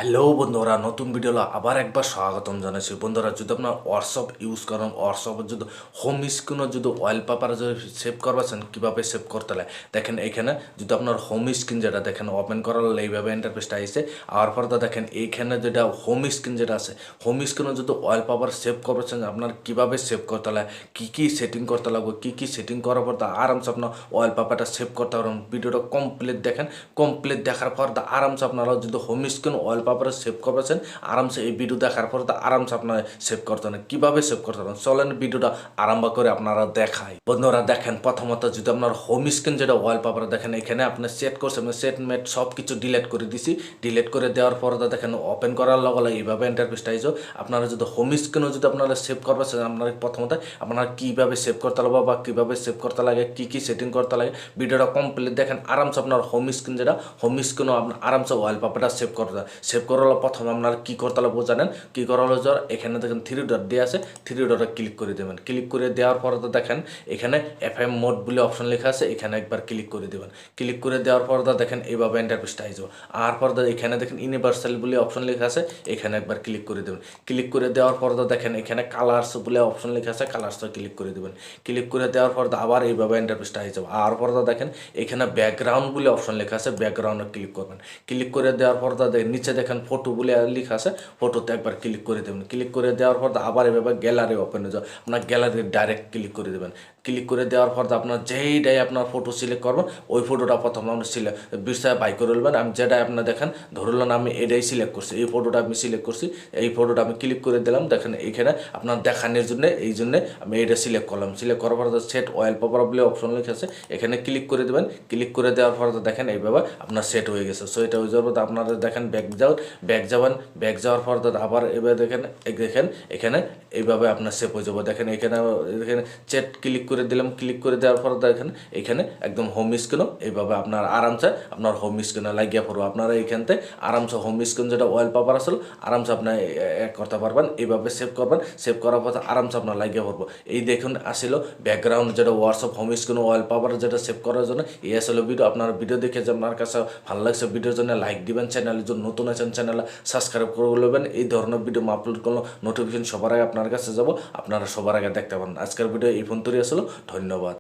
Hello বন্ধুরা, নতুন video আবার একবার স্বাগতম জানাচ্ছি। বন্ধুরা, যদি আপনার হোয়াটসঅ্যাপ ইউজ করেন, হোয়াটসঅ্যাপের যদি হোম স্ক্রিনও যদি ওয়ালপেপারে যদি সেভ করবেন, কীভাবে সেভ করতে লাগে দেখেন। এইখানে যদি আপনার হোম স্ক্রিন যেটা দেখেন ওপেন করার এইভাবে ইন্টারফেসটা আসছে। আর পরে দেখেন এইখানে যেটা হোম স্ক্রিন যেটা আছে, হোম স্ক্রিনে যদি ওয়ালপেপার সেভ করবেন, আপনার কীভাবে সেভ করতে লাগে, কী সেটিং করতে লাগবে, কী সেটিং করার পর আরামসে আপনার ওয়ালপেপারটা সেভ করতে পারবেন। ভিডিওটা কমপ্লিট দেখেন। কমপ্লিট দেখার পর আরামসে আপনারা যদি হোম স্ক্রিন ওয়ালপেপারে সেভ করবেন, আরামসে এই ভিডিও দেখার পর আরামসে আপনারা সেভ করতে পারেন। কীভাবে সেভ করতে পারেন চলেন ভিডিওটা আরম্ভ করে আপনারা দেখাই। বন্ধুরা দেখেন, প্রথমত যদি আপনার হোম স্ক্রিন যেটা ওয়ালপেপারে দেখেন, এখানে আপনি সেট করছেন, সেট মেট সব কিছু ডিলিট করে দিছি। ডিলিট করে দেওয়ার পর দেখেন ওপেন করার লগে লগে এইভাবে ইন্টারফেসটা আইসো। আপনারা যদি হোম স্ক্রিনও যদি আপনারা সেভ করবেন, আপনারা প্রথমত আপনারা কীভাবে সেভ করতে লাগবে বা কীভাবে সেভ করতে লাগে, কী সেটিং করতে লাগে, ভিডিওটা কমপ্লিট দেখেন। আরামসে আপনার হোম স্ক্রিন যেটা, হোম স্ক্রিনও আপনার আরামসে ওয়ালপেপারটা সেভ করতে সেভ করার প্রথমে আপনার কী করতে লাগবে জানেন? কী করা হলো, এখানে দেখেন 3 ডট দিয়ে আছে, 3 ডটে ক্লিক করে দেবেন। ক্লিক করে দেওয়ার পরে তো দেখেন এখানে FM মোড বলে অপশন লেখা আছে, এখানে একবার ক্লিক করে দেবেন। ক্লিক করে দেওয়ার পর দেখেন এইভাবে ইন্টারফেসটা আসবে। আর পর এখানে দেখেন ইউনিভার্সাল বলে অপশন লেখা আছে, এখানে একবার ক্লিক করে দেবেন। ক্লিক করে দেওয়ার পর দেখেন এখানে কালার্স বলে অপশন লেখা আছে, কালার্সটা ক্লিক করে দেবেন। ক্লিক করে দেওয়ার পর আবার এইভাবে ইন্টারফেসটা হয়ে যাবে। আর পর দেখেন এখানে ব্যাকগ্রাউন্ড বলে অপশন লেখা আছে, ব্যাকগ্রাউন্ডে ক্লিক করবেন। ক্লিক করে দেওয়ার পর নিচে দেখেন ফটো বলে লেখা আছে, ফটোতে একবার ক্লিক করে দেবেন। ক্লিক করে দেওয়ার পর আবার এভাবে গ্যালারি ওপেন হয়ে যাবে, আপনার গ্যালারি ডাইরেক্ট ক্লিক করে দেবেন। ক্লিক করে দেওয়ার পর আপনার যেইটাই আপনার ফটো সিলেক্ট করবেন, ওই ফটোটা প্রথম আপনি বিষয়ে বাই করে নেবেন। আমি যেটাই আপনার দেখেন ধরলেন আমি এটাই সিলেক্ট করছি, এই ফটোটা আমি সিলেক্ট করছি, এই ফটোটা আমি ক্লিক করে দিলাম। দেখেন এইখানে আপনার দেখানোর জন্য এই জন্যে আমি এটা সিলেক্ট করলাম। সিলেক্ট করার পর সেট ওয়ালপেপার বলে অপশন লেখা আছে, এখানে ক্লিক করে দেবেন। ক্লিক করে দেওয়ার পর দেখেন এইভাবে আপনার সেট হয়ে গেছে। সো এটা হয়ে যাওয়ার পর আপনারা দেখেন ব্যাক যাবেন। ব্যাক যাওয়ার পর আবার এবার দেখেন এখানে এইভাবে আপনার সেভ হয়ে যাবে। দেখেন এখানে চ্যাট ক্লিক করে দিলাম। ক্লিক করে দেওয়ার পর দেখেন এখানে একদম হোম স্ক্রিনও এইভাবে আপনার আরামসে আপনার হোম স্ক্রিনে লাগিয়ে পড়বো। আপনারা এইখানতে আরামসে হোম স্ক্রিন যেটা ওয়ালপেপার আসলে আরামসে আপনার করতে পারবেন। এইভাবে সেভ করবেন। সেভ করার পর আরামসে আপনার লাগিয়ে পড়বো। এই দেখুন আসলে ব্যাকগ্রাউন্ড যেটা হোয়াটসঅ্যাপ হোম স্ক্রিন ওয়ালপেপার যেটা সেভ করার জন্য এই আসলে ভিডিও। আপনার ভিডিও দেখে যে আপনার কাছে ভালো লাগছে, ভিডিওর জন্য লাইক দিবেন। চ্যানেলের জন্য নতুন আছেন, চ্যানেলে সাবস্ক্রাইব করে নেবেন। এই ধরনের ভিডিও আপলোড করলে নোটিফিকেশন সবার আগে আপনার কাছে যাব, আপনারা সবার আগে দেখতে পারেন। আজকের ভিডিও এই পর্যন্তই আসলে। ধন্যবাদ।